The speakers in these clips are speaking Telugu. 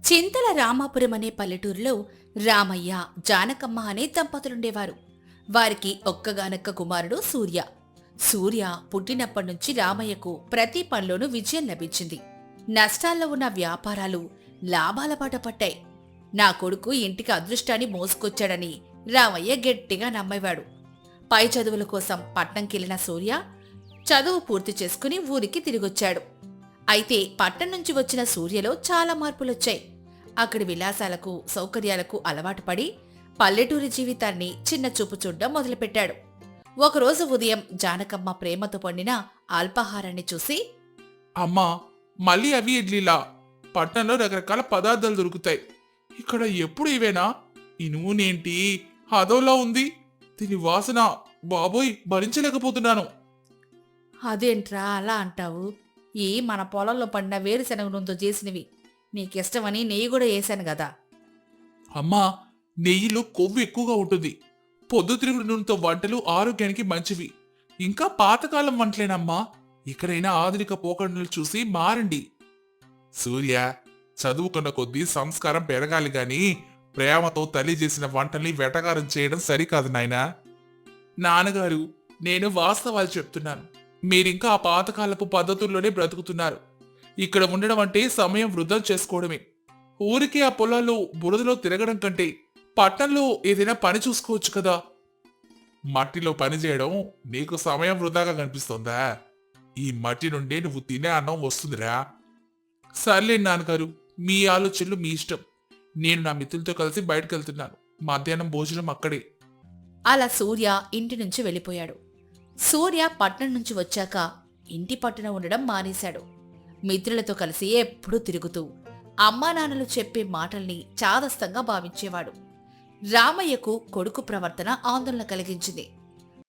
చింతల రామాపురం అనే పల్లెటూరులో రామయ్య, జానకమ్మ అనే దంపతులుండేవారు. వారికి ఒక్కగానొక్క కుమారుడు సూర్య. సూర్య పుట్టినప్పటినుంచి రామయ్యకు ప్రతి పనిలోనూ విజయం లభించింది. నష్టాల్లో ఉన్న వ్యాపారాలు లాభాల బాట పట్టాయి. నా కొడుకు ఇంటికి అదృష్టాన్ని మోసుకొచ్చాడని రామయ్య గట్టిగా నమ్మేవాడు. పై చదువుల కోసం పట్నంకెళ్లిన సూర్య చదువు పూర్తి చేసుకుని ఊరికి తిరిగొచ్చాడు. అయితే పట్టణం నుంచి వచ్చిన సూర్యలో చాలా మార్పులొచ్చాయి. అక్కడి విలాసాలకు, సౌకర్యాలకు అలవాటు పడి పల్లెటూరి జీవితాన్ని చిన్న చూపు చూడ్డం మొదలుపెట్టాడు. ఒకరోజు ఉదయం జానకమ్మ ప్రేమతో పండిన అల్పాహారాన్ని చూసి, అమ్మా, మళ్ళీ అవి ఇడ్లీలా? పట్టణంలో రకరకాల పదార్థాలు దొరుకుతాయి. ఇక్కడ ఎప్పుడు ఇవేనా? ఈ నూనెంటి అదోలా ఉంది? దీని వాసన బాబోయ్ భరించలేకపోతున్నాను. అదేంట్రా అలా అంటావు? ఈ మన పొలంలో పండిన వేరుశనగ నూనెతో చేసినవి. నీకిష్టమని నెయ్యి కూడా వేశాను గదా. అమ్మా, నెయ్యిలో కొవ్వు ఎక్కువగా ఉంటుంది. పొద్దుతిరుగుడు నూనెతో వంటలు ఆరోగ్యానికి మంచివి. ఇంకా పాతకాలం వంటలేనమ్మా. ఇక్కడైనా ఆధునిక పోకడలు చూసి మారండి. సూర్య, చదువుకున్న కొద్దీ సంస్కారం పెరగాలి గాని ప్రేమతో తల్లి చేసిన వంటల్ని వెటకారం చేయడం సరికాదు నాయనా. నాన్నగారు, నేను వాస్తవాలు చెప్తున్నాను. మీరింకా ఆ పాతకాలపు పద్ధతుల్లోనే బ్రతుకుతున్నారు. ఇక్కడ ఉండడం అంటే సమయం వృధా చేసుకోవడమే. ఊరికే ఆ పొలాల్లో బురదలో తిరగడం కంటే పట్టణంలో ఏదైనా పని చూసుకోవచ్చు కదా. మట్టిలో పని చేయడం నీకు సమయం వృధాగా కనిపిస్తోందా? ఈ మట్టి నుండే నువ్వు తినే అన్నం వస్తుందిరా. సర్లే నాన్నగారు, మీ ఆలోచనలు మీ ఇష్టం. నేను నా మిత్రులతో కలిసి బయటకెళ్తున్నాను. మధ్యాహ్నం భోజనం అక్కడే. అలా సూర్య ఇంటి నుంచి వెళ్ళిపోయాడు. సూర్య పట్నం నుంచి వచ్చాక ఇంటి పట్టున ఉండడం మానేశాడు. మిత్రులతో కలిసి ఎప్పుడూ తిరుగుతూ అమ్మానాన్నలు చెప్పే మాటల్ని చాదస్తంగా భావించేవాడు. రామయ్యకు కొడుకు ప్రవర్తన ఆందోళన కలిగించింది.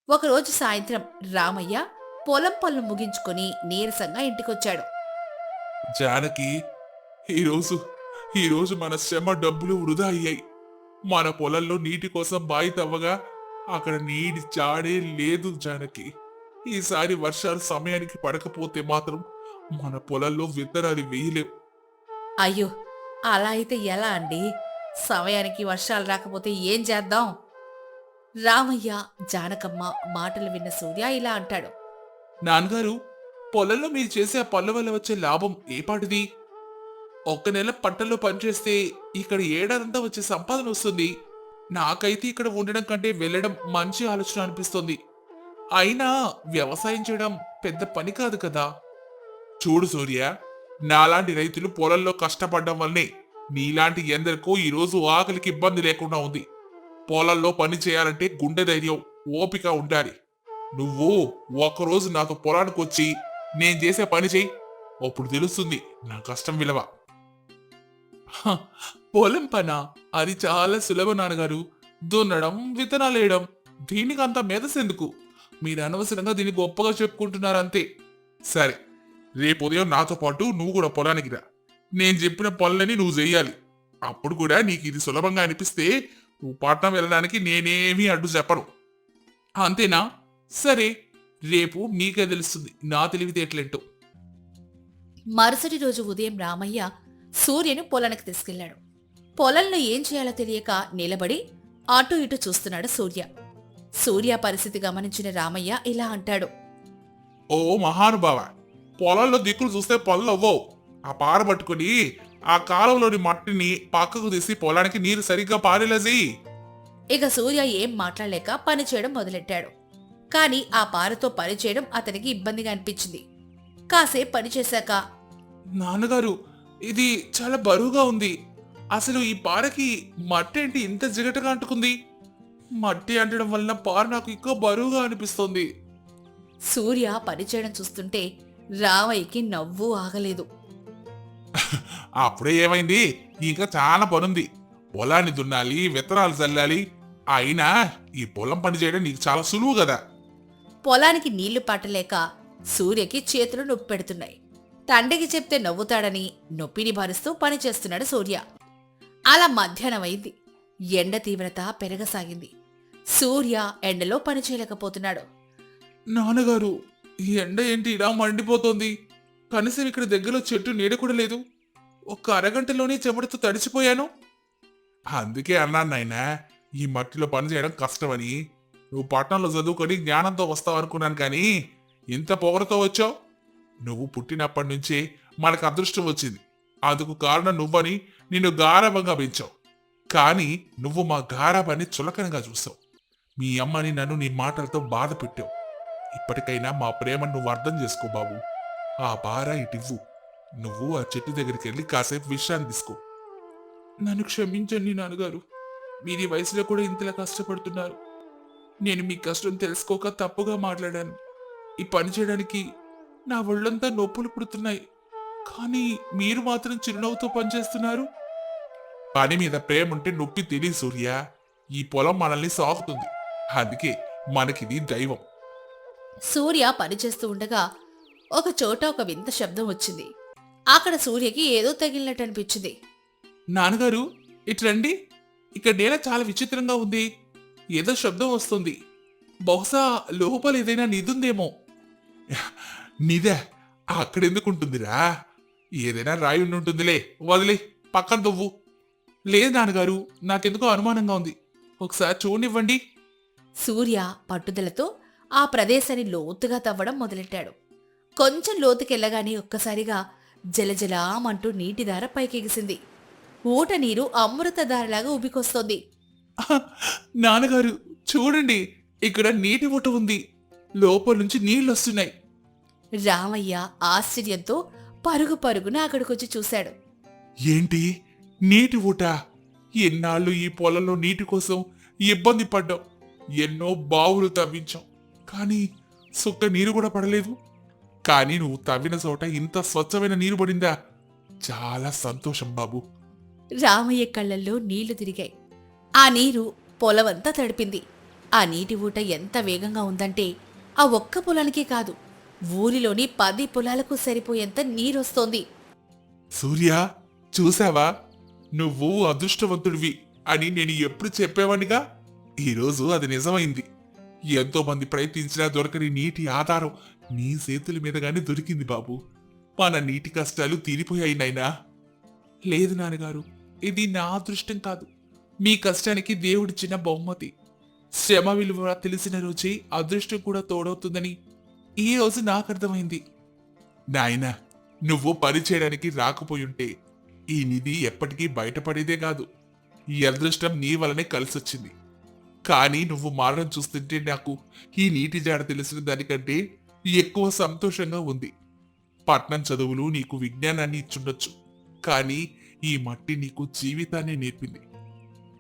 ఒకరోజు సాయంత్రం రామయ్య పొలం పనులు ముగించుకొని నీరసంగా ఇంటికొచ్చాడు. జానకి, ఈరోజు ఈరోజు మన శ్రమ డబ్బులు వృధా అయ్యాయి. మన పొలంలో నీటి కోసం బావి తవ్వగా అక్కడ నీటి చాడే లేదు జానకి. ఈసారి వర్షాలు సమయానికి పడకపోతే మాత్రం మన పొలంలో విత్తనాలు వేయలేం. అయ్యో, అలా అయితే ఎలా అండి? సమయానికి వర్షాలు రాకపోతే ఏం చేద్దాం? రామయ్య, జానకమ్మ మాటలు విన్న సూర్య ఇలా అంటాడు. నాన్నగారు, పొలంలో మీరు చేసే ఆ పనుల వల్ల వచ్చే లాభం ఏపాటిది? ఒక్క నెల పంటల్లో పనిచేస్తే ఇక్కడ ఏడాదంతా వచ్చే సంపాదన వస్తుంది. నాకైతే ఇక్కడ ఉండడం కంటే వెళ్ళడం మంచి ఆలోచన అనిపిస్తుంది. అయినా వ్యవసాయం చేయడం పెద్ద పని కాదు కదా. చూడు సూర్య, నాలాంటి రైతులు పొలంలో కష్టపడడం వల్లనే నీలాంటి ఎందరికో ఈరోజు ఆకలికి ఇబ్బంది లేకుండా ఉంది. పొలంలో పని చేయాలంటే గుండె ధైర్యం, ఓపిక ఉండాలి. నువ్వు ఒక్కరోజు నాతో పొలానికి వచ్చి నేను చేసే పని చెయ్యి. అప్పుడు తెలుస్తుంది నా కష్టం విలువ. హ, పొలం పనా? అది చాలా సులభం నాన్నగారు. దున్నడం, విత్తనాలు వేయడం. దీనికి అంత మెదసెందుకు? మీరు అనవసరంగా దీన్ని గొప్పగా చెప్పుకుంటున్నారంతే. సరే, రేపు ఉదయం నాతో పాటు నువ్వు కూడా పొలానికి రా. నేను చెప్పిన పనులని నువ్వు చెయ్యాలి. అప్పుడు కూడా నీకు ఇది సులభంగా అనిపిస్తే నువ్వు పట్నం వెళ్ళడానికి నేనేమీ అడ్డు చెప్పను. అంతేనా? సరే, రేపు నీకే తెలుస్తుంది నా తెలివితేటలేంటో. మరుసటి రోజు ఉదయం రామయ్య సూర్యను పొలానికి తీసుకెళ్లాడు. పొలంలో ఏం చేయాలో తెలియక నిలబడి అటూ ఇటూ చూస్తున్నాడు సూర్య. సూర్య పరిస్థితి గమనించిన రామయ్య ఇలా అంటాడు. ఓ మహానుభావ, పొలంలో దిక్కులు చూస్తే పనులు అవ్వవు. ఆ పార పట్టుకుని ఆ కాలంలోని మట్టిని పక్కకు తీసి పొలానికి నీరు సరిగ్గా పారేలేసి. ఇక సూర్య ఏం మాట్లాడలేక పని చేయడం మొదలెట్టాడు. కాని ఆ పారతో పని చేయడం అతనికి ఇబ్బందిగా అనిపించింది. కాసేపు పనిచేశాక, నాన్నగారు, ఇది చాలా బరువుగా ఉంది. అసలు ఈ పారకి మట్టి ఏంటి ఇంత జిగటగా అంటుకుంది? మట్టి అంటడం వలన పార నాకు ఎక్కువ బరువుగా అనిపిస్తుంది. సూర్య పనిచేయడం చూస్తుంటే రామయ్యకి నవ్వు ఆగలేదు. అప్పుడే ఏమైంది? ఇంకా చాలా పనుంది. పొలాన్ని దున్నాలి, విత్తనాలు చల్లాలి. అయినా ఈ పొలం పని చేయడం నీకు చాలా సులువు కదా. పొలానికి నీళ్లు పట్టలేక సూర్యకి చేతులు నొప్పి పెడుతున్నాయి. తండ్రికి చెప్తే నవ్వుతాడని నొప్పిని భరిస్తూ పనిచేస్తున్నాడు సూర్య. అలా మధ్యాహ్నం అయింది. ఎండ తీవ్రత పెరగసాగింది. సూర్య ఎండలో పని చేయలేకపోతున్నాడు. నాన్నగారు, ఈ ఎండ ఏంటి ఇలా మండిపోతోంది? కనీసం ఇక్కడ దగ్గరలో చెట్టు నీడ కూడా లేదు. ఒక్క అరగంటలోనే చెమటతో తడిచిపోయాను. అందుకే అన్నాను నాయనా, ఈ మట్టిలో పని చేయడం కష్టమని. నువ్వు పట్టణంలో చదువుకొని జ్ఞానంతో వస్తావు అనుకున్నాను కానీ ఇంత పొగరతో వచ్చావు. నువ్వు పుట్టినప్పటి నుంచే మనకు అదృష్టం వచ్చింది. అందుకు కారణం నువ్వని నిన్ను గారాబంగా పెంచావు. కానీ నువ్వు మా గారాబాన్ని చులకనగా చూసావు. మీ అమ్మని నన్ను నీ మాటలతో బాధ పెట్టావు. ఇప్పటికైనా మా ప్రేమను నువ్వు అర్థం చేసుకో బాబు. ఆ భార ఇటివ్వు. నువ్వు ఆ చెట్టు దగ్గరికి వెళ్ళి కాసేపు విశ్రాంతి తీసుకో. నన్ను క్షమించండి నాన్నగారు. మీరు ఈ వయసులో కూడా ఇంతలా కష్టపడుతున్నారు. నేను మీ కష్టం తెలుసుకోక తప్పుగా మాట్లాడాను. ఈ పని చేయడానికి నా ఒళ్ళంతా నొప్పులు పుడుతున్నాయి. కానీ మీరు మాత్రం చిరునవ్వుతో పనిచేస్తున్నారు. పని మీద ప్రేమ ఉంటే నొప్పి తెలియదు సూర్య. ఈ పొలం మనల్ని సాకుతుంది. అందుకే మనకిది దైవం. సూర్య పనిచేస్తూ ఉండగా ఒక చోట ఒక వింత శబ్దం వచ్చింది. అక్కడ సూర్యకి ఏదో తగిలినట్టు అనిపించింది. నాన్నగారు ఇట్రండి. ఇక్కడ నేల చాలా విచిత్రంగా ఉంది. ఏదో శబ్దం వస్తుంది. బహుశా లోపల ఏదైనా నిధుందేమో. నిదే అక్కడెందుకుంటుందిరా? ఏదైనా రాయి ఉంటుందిలే, వదిలే, పక్కన దువ్వు. లేదు నాన్నగారు, నాకెందుకో అనుమానంగా ఉంది. ఒకసారి చూడనివ్వండి. సూర్య పట్టుదలతో ఆ ప్రదేశాన్ని లోతుగా తవ్వడం మొదలెట్టాడు. కొంచెం లోతుకెళ్ళగానే ఒక్కసారిగా జలజలామంటూ నీటిధార పైకెగిసింది. ఊట నీరు అమృతధారలాగా ఉబికొస్తోంది. నాన్నగారు చూడండి, ఇక్కడ నీటి ఊట ఉంది. లోపల నుంచి నీళ్లొస్తున్నాయి. రామయ్య ఆశ్చర్యంతో పరుగు పరుగున అక్కడికొచ్చి చూశాడు. ఏంటి నీటి ఊట? ఎన్నాళ్ళు ఈ పొలంలో నీటి కోసం ఇబ్బంది పడ్డాం. ఎన్నో బావులు తవ్వించాం, కానీ సుక్క నీరు కూడా పడలేదు. కానీ నువ్వు తవ్విన చోట ఇంత స్వచ్ఛమైన నీరు పడిందా? చాలా సంతోషం బాబు. రామయ్య కళ్ళల్లో నీళ్లు తిరిగాయి. ఆ నీరు పొలమంతా తడిపింది. ఆ నీటి ఊట ఎంత వేగంగా ఉందంటే ఆ ఒక్క పొలానికే కాదు, ఊరిలోని 10 పొలాలకు సరిపోయేంత నీరొస్తోంది. సూర్య, చూసావా? నువ్వు అదృష్టవంతుడివి అని నేను ఎప్పుడు చెప్పేవాడిగా. ఈరోజు అది నిజమైంది. ఎంతో మంది ప్రయత్నించినా దొరకని నీటి ఆధారం నీ చేతుల మీదగానే దొరికింది బాబు. మన నీటి కష్టాలు తీరిపోయాయి నాయనా. లేదు నాన్నగారు, ఇది నా అదృష్టం కాదు, మీ కష్టానికి దేవుడిచ్చిన బహుమతి. శ్రమ విలువ తెలిసిన రోజే అదృష్టం కూడా తోడవుతుందని ఈ రోజు నాకు అర్థమైంది. నాయనా, నువ్వు పని చేయడానికి రాకపోయుంటే ఈ నిధి ఎప్పటికీ బయటపడేదే కాదు. ఈ అదృష్టం నీ వలనే కలిసొచ్చింది. కానీ నువ్వు మారడం చూస్తుంటే నాకు ఈ నీటి జాడ తెలిసిన దానికంటే ఎక్కువ సంతోషంగా ఉంది. పట్నం చదువులు నీకు విజ్ఞానాన్ని ఇచ్చుండొచ్చు, కానీ ఈ మట్టి నీకు జీవితాన్ని నేర్పింది.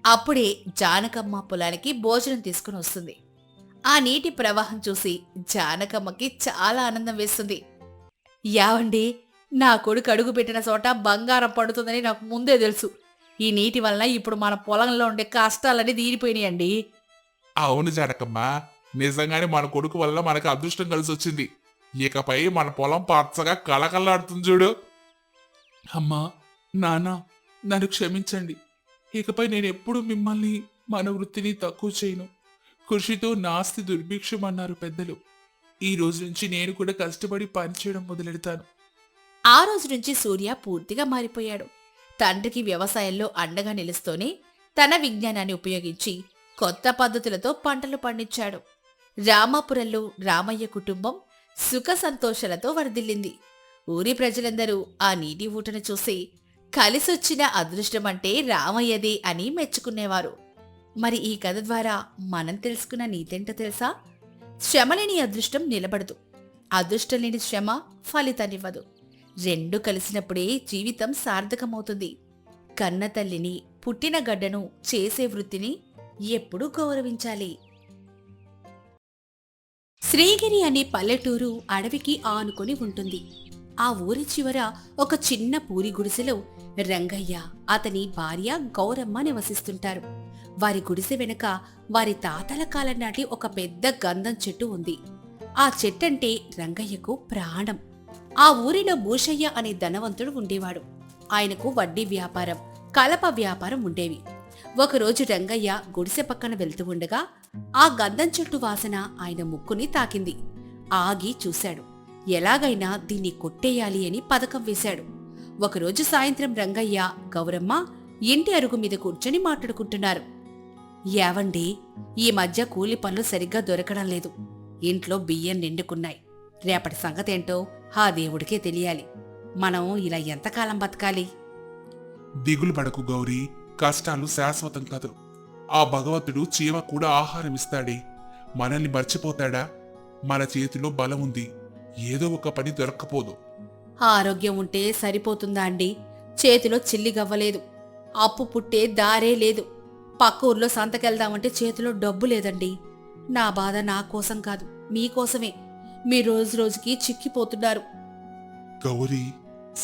అప్పుడే జానకమ్మ పొలానికి భోజనం తీసుకుని వస్తుంది. ఆ నీటి ప్రవాహం చూసి జానకమ్మకి చాలా ఆనందం వేస్తుంది. యావండి, నా కొడుకు అడుగు పెట్టిన చోట బంగారం పడుతుందని నాకు ముందే తెలుసు. ఈ నీటి వలన ఇప్పుడు మన పొలంలో ఉండే కష్టాలన్నీ తీరిపోయినాయండి. అవును జానకమ్మా, నిజంగానే మన కొడుకు వల్ల మనకు అదృష్టం కలిసి వచ్చింది. ఇకపై మన పొలం పచ్చగా కలకల్లాడుతుంది చూడు. అమ్మా, నాన్న, నన్ను క్షమించండి. ఇకపై నేను ఎప్పుడు మిమ్మల్ని మన వృత్తిని తక్కువ చేయను. కృషితో నాస్తి దుర్భిక్షం అన్నారు పెద్దలు. ఈ రోజు నుంచి నేను కూడా కష్టపడి పనిచేయడం మొదలెడతాను. ఆ రోజు నుంచి సూర్య పూర్తిగా మారిపోయాడు. తండ్రికి వ్యవసాయంలో అండగా నిలుస్తూనే తన విజ్ఞానాన్ని ఉపయోగించి కొత్త పద్ధతులతో పంటలు పండించాడు. రామాపురంలో రామయ్య కుటుంబం సుఖ సంతోషాలతో వర్ధిల్లింది. ఊరి ప్రజలందరూ ఆ నీటి ఊటను చూసి కలిసొచ్చిన అదృష్టమంటే రామయ్యదే అని మెచ్చుకునేవారు. మరి ఈ కథ ద్వారా మనం తెలుసుకున్న నీతేంటో తెలుసా? శ్రమలేని అదృష్టం నిలబడదు, అదృష్టం లేని శ్రమ ఫలితాన్నివ్వదు. రెండు కలిసినప్పుడే జీవితం సార్థకమవుతుంది. కన్న తల్లిని, పుట్టిన గడ్డను, చేసే వృత్తిని ఎప్పుడూ గౌరవించాలి. శ్రీగిరి అనే పల్లెటూరు అడవికి ఆనుకొని ఉంటుంది. ఆ ఊరి చివర ఒక చిన్న పూరి గుడిసెలో రంగయ్య, అతని భార్య గౌరమ్మ నివసిస్తుంటారు. వారి గుడిసె వెనుక వారి తాతల కాలం నాటి ఒక పెద్ద గంధం చెట్టు ఉంది. ఆ చెట్టంటే రంగయ్యకు ప్రాణం. ఆ ఊరిలో భూషయ్య అనే ధనవంతుడు ఉండేవాడు. ఆయనకు వడ్డీ వ్యాపారం, కలప వ్యాపారం ఉండేవి. ఒకరోజు రంగయ్య గుడిసె పక్కన వెళ్తూ ఉండగా ఆ గంధం చెట్టు వాసన ఆయన ముక్కుని తాకింది. ఆగి చూశాడు. ఎలాగైనా దీన్ని కొట్టేయాలి అని పథకం వేశాడు. ఒకరోజు సాయంత్రం రంగయ్య గౌరమ్మ ఇంటి అరుగు మీద కూర్చొని మాట్లాడుకుంటున్నారు. ఏవండి, ఈ మధ్య కూలి పనులు సరిగ్గా దొరకడం లేదు. ఇంట్లో బియ్యం నిండుకున్నాయి. రేపటి సంగతేంటో ఆ దేవుడికే తెలియాలి. మనం ఇలా ఎంతకాలం బతకాలి? దిగులు పడకు గౌరీ, కష్టాలు శాశ్వతం కాదు. ఆ భగవంతుడు చీమ కూడా ఆహారం ఇస్తాడే, మనల్ని మర్చిపోతాడా? మన చేతిలో బలం ఉంది, ఏదో ఒక పని దొరక్కపోదు. ఆరోగ్యం ఉంటే సరిపోతుందా అండి? చేతిలో చిల్లిగవ్వలేదు. అప్పు పుట్టే దారే లేదు. పక్క ఊర్లో సంతకెళ్దామంటే చేతిలో డబ్బు లేదండి. నా బాధ నా కోసం కాదు, మీకోసమే. మీ రోజు రోజుకి చిక్కిపోతున్నారు. గౌరీ,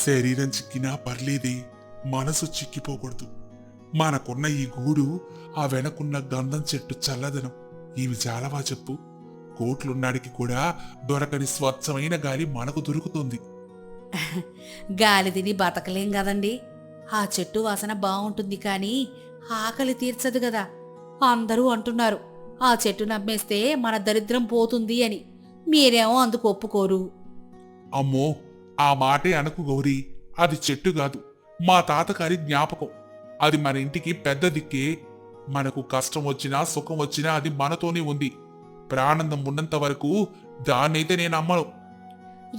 శరీరం చిక్కినా పర్లేదే, మనసు చిక్కిపోకూడదు. మనకున్న ఈ గూడు, ఆ వెనకున్న గంధం చెట్టు చల్లదనం, ఇవి చాలావా చెప్పు? కోట్లున్నాడికి కూడా దొరకని స్వచ్ఛమైన గాలి మనకు దొరుకుతుంది. గాలి తిని బతకలేం కదండి. ఆ చెట్టు వాసన బావుంటుంది కానీ ఆకలి తీర్చదు గదా. అందరూ అంటున్నారు ఆ చెట్టు నమ్మేస్తే మన దరిద్రం పోతుంది అని. మీరేమో అందుకు ఒప్పుకోరు. అమ్మో, ఆ మాటే అనకు గౌరీ. అది చెట్టు కాదు, మా తాతగారి జ్ఞాపకం. అది మన ఇంటికి పెద్ద దిక్కే. మనకు కష్టం వచ్చినా సుఖం వచ్చినా అది మనతోనే ఉంది. ప్రాణందం ఉన్నంత వరకు దాన్నైతే నేను అమ్మను.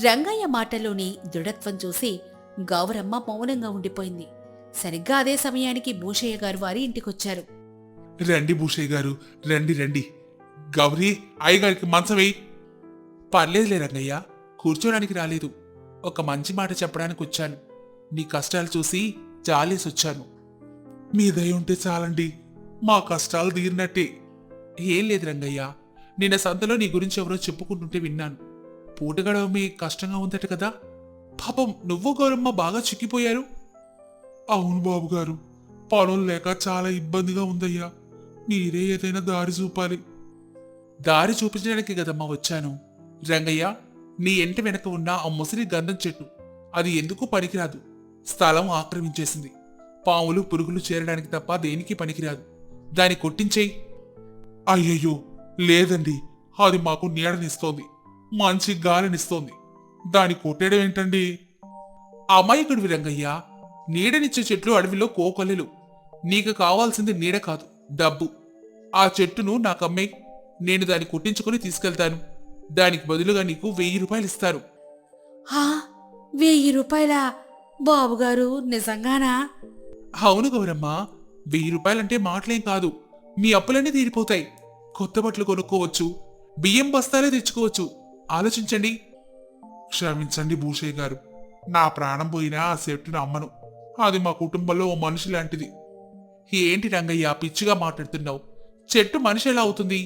రంగయ్య మాటలోని దృఢత్వం చూసి గౌరమ్మ మౌనంగా ఉండిపోయింది. సరిగ్గా అదే సమయానికి భూషయ్య గారు వారి ఇంటికొచ్చారు. రండి భూషయ్య గారు, రండి రండి. గౌరీ, అయ్యగారికి మంచం వేయి. పర్లేదులే రంగయ్య, కూర్చోడానికి రాలేదు. ఒక మంచి మాట చెప్పడానికి వచ్చాను. నీ కష్టాలు చూసి జాలేసొచ్చాను. మీ దయ ఉంటే చాలండి, మా కష్టాలు తీరినట్టే. ఏం లేదు రంగయ్య, నిన్న సంతలో నీ గురించి ఎవరో చెప్పుకుంటుంటే విన్నాను. పూట గడవమే కష్టంగా ఉందట కదా. పాపం నువ్వు గౌరమ్మ బాగా చిక్కిపోయారు. అవును బాబుగారు, పనులు లేక చాలా ఇబ్బందిగా ఉందయ్యా. మీరే ఏదైనా దారి చూపాలి. దారి చూపించడానికి కదమ్మా వచ్చాను. రంగయ్య, నీ ఇంటి వెనక ఉన్న ఆ ముసిరి గంధం చెట్టు, అది ఎందుకు పనికిరాదు. స్థలం ఆక్రమించేసింది. పాములు పురుగులు చేరడానికి తప్ప దేనికి పనికిరాదు. దాన్ని కొట్టించేయి. అయ్యయ్యో లేదండి, అది మాకు నీడనిస్తోంది, మంచి గాలినిస్తోంది. దాన్ని కొట్టేయడం ఏంటండి? అమాయకుడివి రంగయ్య. నీడనిచ్చే చెట్లు అడవిలో కోకొల్లెలు. నీకు కావాల్సింది నీడ కాదు, డబ్బు. ఆ చెట్టును నాకమ్మే, నేను దాన్ని కొట్టించుకుని తీసుకెళ్తాను. దానికి బదులుగా నీకు 1000 రూపాయలు ఇస్తారు. 1000 రూపాయలా? బాబుగారు, నిజంగానా? అవును గౌరమ్మ, 1000 రూపాయలంటే మాటలేం కాదు. మీ అప్పులన్నీ తీరిపోతాయి. కొత్త బట్టలు కొనుక్కోవచ్చు, బియ్యం బస్తాలే తెచ్చుకోవచ్చు. ఆలోచించండి. క్షమించండి భూషయ్య గారు, నా ప్రాణం పోయినా ఆ చెట్టును అమ్మను. అది మా కుటుంబంలో ఓ మనిషి లాంటిది. ఏంటి రంగయ్య పిచ్చిగా మాట్లాడుతున్నావు? చెట్టు మనిషి ఎలా అవుతుంది?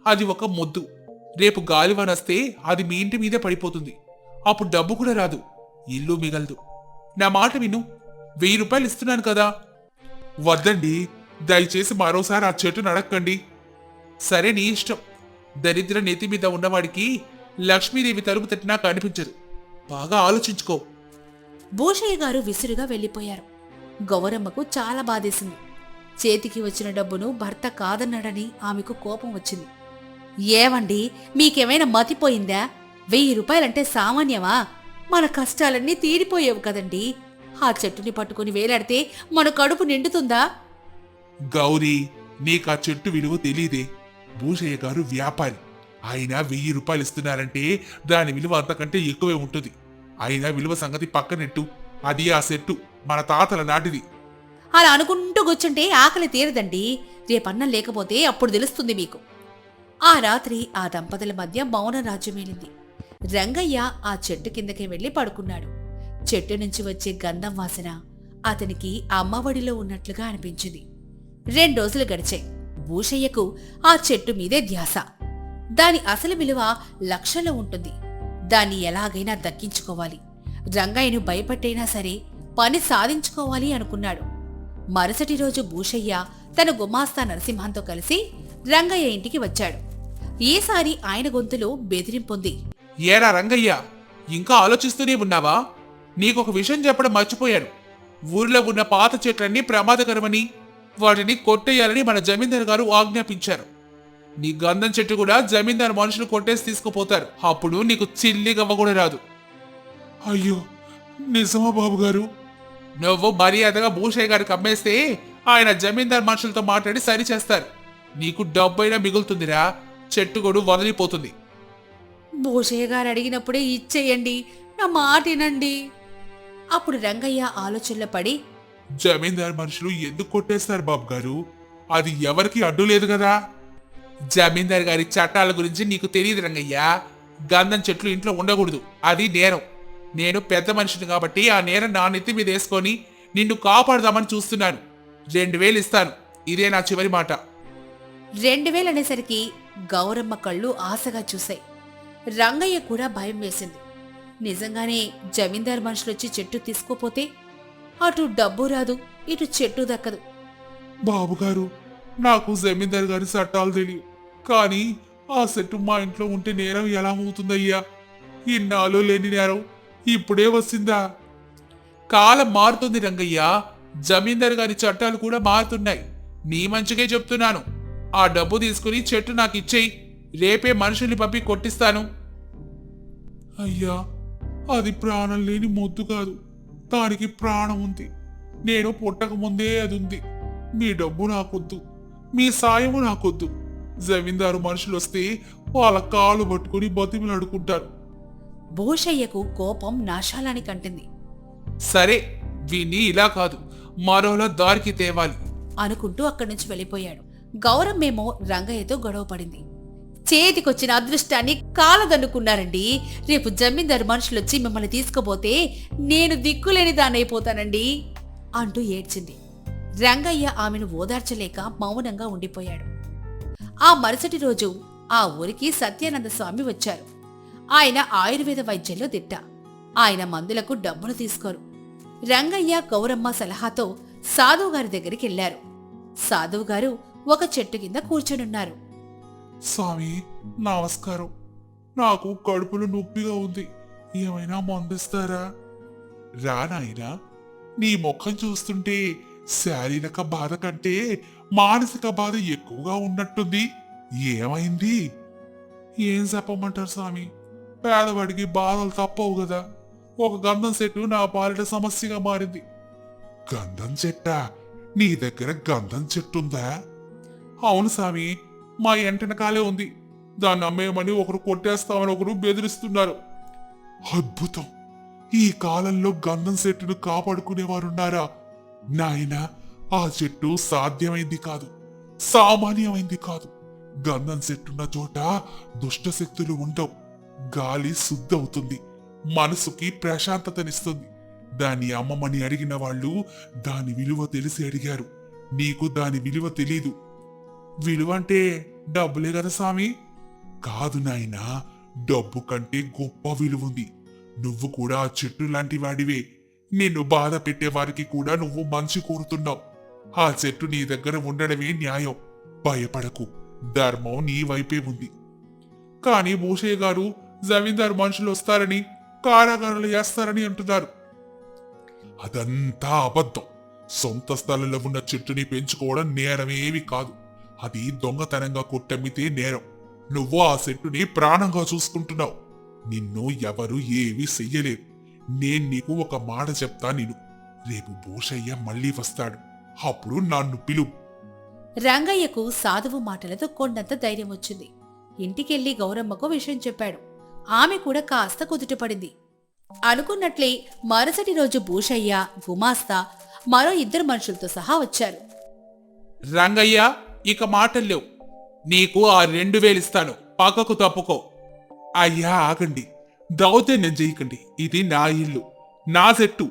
అది ఒక మొద్దు. రేపు గాలివానొస్తే అది మీ ఇంటి మీదే పడిపోతుంది. అప్పుడు డబ్బు కూడా రాదు, ఇల్లు మిగలదు. నా మాట విను, 1000 రూపాయలు ఇస్తున్నాను కదా. వద్దండి, దయచేసి మరోసారి ఆ చెట్టును అడక్కండి. సరే, నీ ఇష్టం. దరిద్ర నెత్తి మీద ఉన్నవాడికి లక్ష్మీదేవి తలుపు తట్టినా కనిపించదు. బాగా ఆలోచించుకో. భూషయ్య గారు విసురుగా వెళ్లిపోయారు. గౌరమ్మకు చాలా బాధేసింది. చేతికి వచ్చిన డబ్బును భర్త కాదన్నాడని ఆమెకు కోపం వచ్చింది. ఏవండి, మీకేమైనా మతిపోయిందా? 1000 రూపాయలంటే సామాన్యమా? మన కష్టాలన్నీ తీరిపోయేవు కదండి. ఆ చెట్టుని పట్టుకుని వేలాడితే మన కడుపు నిండుతుందా? గౌరీ, నీకా చెట్టు విలువ తెలీదే. భూషయ్య గారు వ్యాపారి. ఆయన 1000 రూపాయలు ఇస్తున్నారంటే దాని విలువ అంతకంటే ఎక్కువే ఉంటుంది. అయినా విలువ సంగతి పక్కనెట్టు. అది ఆ చెట్టు మన తాతల నాటిది. అలా అనుకుంటూ కూర్చుంటే ఆకలి తీరదండి. రేపన్నం లేకపోతే అప్పుడు తెలుస్తుంది మీకు. ఆ రాత్రి ఆ దంపతుల మధ్య మౌన రాజ్యమేలింది. రంగయ్య ఆ చెట్టు కిందకి వెళ్లి పడుకున్నాడు. చెట్టు నుంచి వచ్చే గంధం వాసన అతనికి అమ్మఒడిలో ఉన్నట్లుగా అనిపించింది. 2 రోజులు గడిచాయి. భూషయ్యకు ఆ చెట్టు మీదే ధ్యాస. దాని అసలు విలువ లక్షల్లో ఉంటుంది. దాన్ని ఎలాగైనా దక్కించుకోవాలి. రంగయ్యను భయపట్టైనా సరే పని సాధించుకోవాలి అనుకున్నాడు. మరుసటి రోజు భూషయ్య తన గుమాస్తా నరసింహంతో కలిసి రంగయ్య ఇంటికి వచ్చాడు. ఈసారి ఆయన గొంతులో బెదిరింపుంది. ఏరా రంగయ్య, ఇంకా ఆలోచిస్తూనే ఉన్నావా? నీకొక విషయం చెప్పడం మర్చిపోయాను. ఊర్లో ఉన్న పాత చెట్లన్నీ ప్రమాదకరమని, వాటిని కొట్టేయాలని మన జమీందారు గారు ఆజ్ఞాపించారు. నీ గంధం చెట్టు కూడా జమీందారు మనుషులు కొట్టేసి తీసుకుపోతారు. అప్పుడు నీకు చిల్లి గవ్వ కూడా రాదు. అయ్యో, నిజమా బాబుగారు? నువ్వు మర్యాదగా భూషయ్య గారికి అమ్మేస్తే ఆయన జమీందార్ మనుషులతో మాట్లాడి సరి చేస్తారు. నీకు డబ్బైనా మిగులుతుందిరా, చెట్టు గొడు వదిలిపోతుంది. భూషయ్య గారు అడిగినప్పుడే ఇచ్చేయండి, నా మాట వినండి. అప్పుడు రంగయ్య ఆలోచనలో పడి, జమీందార్ మనుషులు ఎందుకు కొట్టేస్తారు బాబు గారు? అది ఎవరికి అడ్డు లేదు కదా. జమీందార్ గారి చట్టాల గురించి నీకు తెలియదు రంగయ్య. గంధం చెట్లు ఇంట్లో ఉండకూడదు, అది నేరం. నేను పెద్ద మనిషిని కాబట్టి ఆ నేరం నా నెత్తి మీద వేసుకొని నిన్ను కాపాడదామని చూస్తున్నాను. 2000 ఇస్తాను, ఇదే నా చివరి మాట. 2000 అనేసరికి గౌరమ్మ కళ్ళు ఆశగా చూశాయి. రంగయ్య కూడా భయం వేసింది. నిజంగానే జమీందార్ మనుషులొచ్చి చెట్టు తీసుకోపోతే అటు డబ్బు రాదు, ఇటు చెట్టు దక్కదు. బాబుగారు, నాకు జమీందార్ గారి చట్టాలు తెలియదు, కానీ ఆ చెట్టు మా ఇంట్లో ఉంటే నేరం ఎలా అవుతుందయ్యా? ఇన్నాళ్ళు లేని నేరం ఇప్పుడే వస్తుందా? కాలం మారుతుంది రంగయ్య, జమీందార్ గారి చట్టాలు కూడా మారుతున్నాయి. నీ మంచిగా చెప్తున్నాను. ఆ డబ్బు తీసుకుని చెట్టు నాకు ఇచ్చేయి, రేపే మనుషుల్ని పంపి కొట్టిస్తాను. అయ్యా, అది ప్రాణం లేని మొద్దు కాదు, దానికి ప్రాణం ఉంది. నేను పుట్టక ముందే అది ఉంది. మీ డబ్బు నాకొద్దు, మీ సాయము నాకొద్దు. జమీందారు మనుషులు వస్తే వాళ్ళ కాళ్ళు పట్టుకుని బతిమిలాడుకుంటారు. భూషయ్యకు కోపం నాశాలానికి అంటింది. సరే, వీణ్ణి ఇలా కాదు, మరోలా దారికి తేవాలి అనుకుంటూ అక్కడి నుంచి వెళ్ళిపోయాడు. గౌరమ్మేమో రంగయ్యతో గొడవ పడింది. చేతికొచ్చిన అదృష్టాన్ని కాలదన్నుకున్నారండి. రేపు జమీందారు మనుషులొచ్చి మిమ్మల్ని తీసుకుపోతే నేను దిక్కులేని దాన్నైపోతానండి అంటూ ఏడ్చింది. రంగయ్య ఆమెను ఓదార్చలేక మౌనంగా ఉండిపోయాడు. ఆ మరుసటి రోజు ఆ ఊరికి సత్యానంద స్వామి వచ్చారు. ఆయన ఆయుర్వేద వైద్యంలో దిట్ట. ఆయన మందులకు డబ్బులు తీసుకోరు. రంగయ్య గౌరమ్మ సలహాతో సాధువు గారి దగ్గరికి వెళ్లారు. సాధువు గారు ఒక చెట్టు కింద కూర్చొనున్నారు. స్వామి, నమస్కారం. నాకు కడుపులో నొప్పిగా ఉంది, ఏమైనా మందిస్తారా? రా నాయనా, నీ ముఖం చూస్తుంటే శారీరక బాధ కంటే మానసిక బాధ ఎక్కువగా ఉన్నట్టుంది. ఏమైంది? ఏం చెప్పమంటారు స్వామి, పేదవాడికి బాధలు తప్పవు కదా. ఒక గంధం చెట్టు నా పాలిట సమస్యగా మారింది. గంధం చెట్టా? నీ దగ్గర గంధం చెట్టుందా? అవును స్వామి, మా ఎంటనకాలే ఉంది. దాన్ని అమ్మేయమని ఒకరు కొట్టేస్తామని ఒకరు బెదిరిస్తున్నారు. అద్భుతం! ఈ కాలంలో గంధం చెట్టును కాపాడుకునేవారున్నారా? నాయనా, ఆ చెట్టు సాధ్యమైంది కాదు, సామాన్యమైంది కాదు. గంధం చెట్టున్న చోట దుష్ట శక్తులు ఉండవు. గాలి శుద్ధవుతుంది, మనసుకి ప్రశాంతతనిస్తుంది. దాన్ని అమ్మమని అడిగిన వాళ్ళు దాని విలువ తెలిసి అడిగారు. నీకు దాని విలువ తెలీదు. విలువ అంటే డబ్బులే కదా స్వామి? కాదు నాయనా, డబ్బు కంటే గొప్ప విలువుంది. నువ్వు కూడా ఆ చెట్టు లాంటి వాడివే. నిన్ను బాధ పెట్టే వారికి కూడా నువ్వు మంచి కోరుతున్నావు. ఆ చెట్టు నీ దగ్గర ఉండడమే న్యాయం. భయపడకు, ధర్మం నీ వైపే ఉంది. కానీ భూషయ్య గారు జమీందారు మనుషులు వస్తారని, కారాగారాలు వేస్తారని అంటున్నారు. అదంతా అబద్ధం. సొంత స్థలంలో ఉన్న చెట్టుని పెంచుకోవడం నేరమేవి కాదు. అది దొంగతనంగా కొట్టమ్మితే నేరం. నువ్వు ఆ చెట్టుని ప్రాణంగా చూసుకుంటున్నావు. నిన్ను ఎవరు ఏమీ చెయ్యలేరు. నేను నీకు ఒక మాట చెప్తా నిను. రేపు భూషయ్య మళ్ళీ వస్తాడు, అప్పుడు నన్ను పిలువు. రంగయ్యకు సాధువు మాటలతో కొండంత ధైర్యం వచ్చింది. ఇంటికెళ్లి గౌరమ్మకు విషయం చెప్పాడు. ఆమె కూడా కాస్త కుదుటపడింది. అనుకున్నట్లే మరుసటి రోజు భూషయ్య, గుమాస్తా, మరో 2 మనుషులతో సహా వచ్చారు. రంగయ్య, ఇక మాటల్లేవు. నీకు ఆ 2000 ఇస్తాను, పక్కకు తప్పుకో. అయ్యా ఆగండి, దౌర్జన్యం చేయకండి. ఇది నా ఇల్లు, నా చెట్టు.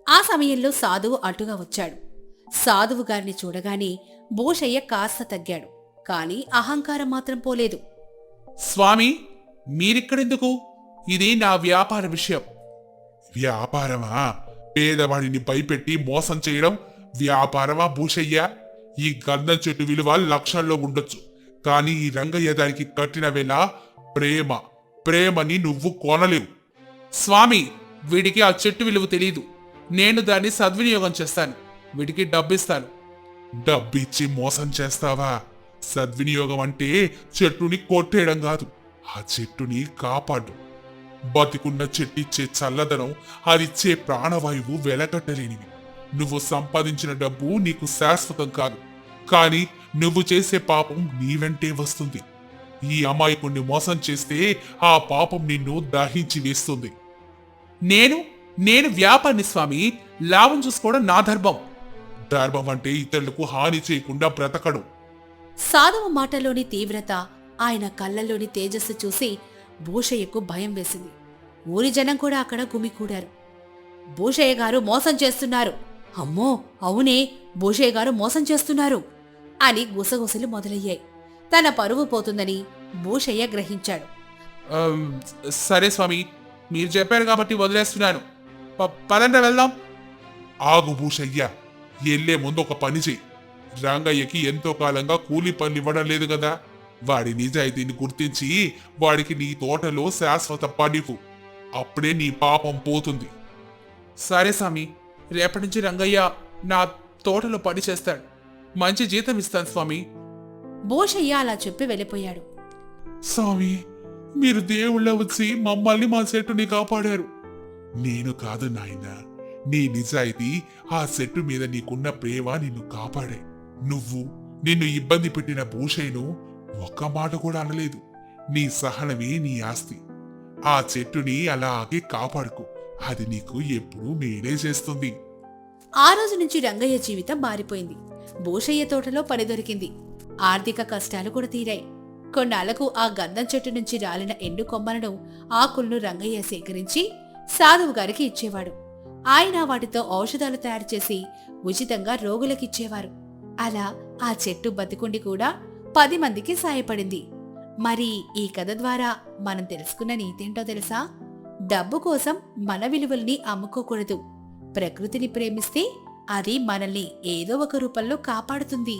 ఆ సమయంలో సాధువు అటుగా వచ్చాడు. సాధువు గారిని చూడగానే భూషయ్య కాస్త తగ్గాడు. కాని అహంకారం మాత్రం పోలేదు. స్వామి, మీరిక్కడెందుకు? ఇది నా వ్యాపార విషయం. వ్యాపారమా? పేదవాడిని భయపెట్టి మోసం చేయడం వ్యాపారమా భూషయ్య? ఈ గంధం చెట్టు విలువ లక్షల్లో ఉండొచ్చు, కానీ ఈ రంగయ్య దానికి కట్టిన వేళ ప్రేమ. ప్రేమని నువ్వు కొనలేవు. స్వామి, వీడికి ఆ చెట్టు విలువ తెలీదు. నేను దాన్ని సద్వినియోగం చేస్తాను, వీడికి డబ్బిస్తాను. డబ్బిచ్చి మోసం చేస్తావా? సద్వినియోగం అంటే చెట్టుని కొట్టేయడం కాదు, ఆ చెట్టుని కాపాడు. బతికున్న చెట్టిచ్చే చల్లదనం, అదిచ్చే ప్రాణవాయువు వెలకట్టలేనివి. నువ్వు సంపాదించిన డబ్బు నీకు శాశ్వతం కాదు, కానీ నువ్వు చేసే పాపం నీ వెంటే వస్తుంది. ఈ అమాయకుణ్ణి మోసం చేస్తే ఆ పాపం నిన్ను దహించి వేస్తుంది. నేను వ్యాపారిని స్వామి, లాభం చూసుకోవడం నా ధర్మం. ధర్మం అంటే ఇతరులకు హాని చేయకుండా బ్రతకడం. సాధువు మాటలోని తీవ్రత, ఆయన కళ్ళల్లోని తేజస్సు చూసి భూషయ్యకు భయం వేసింది. ఊరి జనం కూడా అక్కడ గుమికూడారు. భూషయ్య గారు మోసం చేస్తున్నారు, అమ్మో అవునే భూషయ్య గారు మోసం చేస్తున్నారు అని గుసగుసలు మొదలయ్యాయి. తన పరువు పోతుందని భూషయ్య గ్రహించాడు. సరే స్వామి, మీరు చెప్పారు కాబట్టి వదిలేస్తున్నాను. పదండ్రా వెళ్దాం. ఆగు భూషయ్య, ఎల్లే ముందు ఒక పని చెయ్యి. రంగయ్యకి ఎంతో కాలంగా కూలి పనులు ఇవ్వడం లేదు కదా, వాడి నిజాయితీని గుర్తించి వాడికి నీ తోటలో శాశ్వత పనివు. అప్పుడే నీ పాపం పోతుంది. సరే స్వామి, రేపటి నుంచి రంగయ్య నా తోటలో పని చేస్తాడు. మంచి జీతం ఇస్తాను స్వామి. భూషయ్య అలా చెప్పి వెళ్ళిపోయాడు. స్వామి, మీరు దేవుళ్ళ వచ్చి మమ్మల్ని మా చెట్టుని కాపాడారు. నేను కాదు నాయనా, నీ నిజాయితీ, ఆ చెట్టు మీద నీకున్న ప్రేమ నిన్ను కాపాడే. నిన్ను ఇబ్బంది పెట్టిన భూషయ్యను ఒక్క మాట కూడా అనలేదు. నీ సహనమే నీ ఆస్తి. ఆ చెట్టుని అలాగే కాపాడుకో, అది నీకు ఎప్పుడూ మేలే చేస్తుంది. ఆ రోజు నుంచి రంగయ్య జీవితం మారిపోయింది. భూషయ్య తోటలో పని దొరికింది. ఆర్థిక కష్టాలు కూడా తీరాయి. కొన్నాళ్లకు ఆ గంధం చెట్టు నుంచి రాలిన ఎండు కొమ్మలను, ఆకులను రంగయ్య సేకరించి సాధువు గారికి ఇచ్చేవాడు. ఆయన వాటితో ఔషధాలు తయారు చేసి ఉచితంగా రోగులకిచ్చేవారు. అలా ఆ చెట్టు బతికుండి కూడా 10 మందికి సాయపడింది. మరి ఈ కథ ద్వారా మనం తెలుసుకున్న నీతేంటో తెలుసా? డబ్బు కోసం మన విలువల్ని అమ్ముకోకూడదు. ప్రకృతిని ప్రేమిస్తే అది మనల్ని ఏదో ఒక రూపంలో కాపాడుతుంది.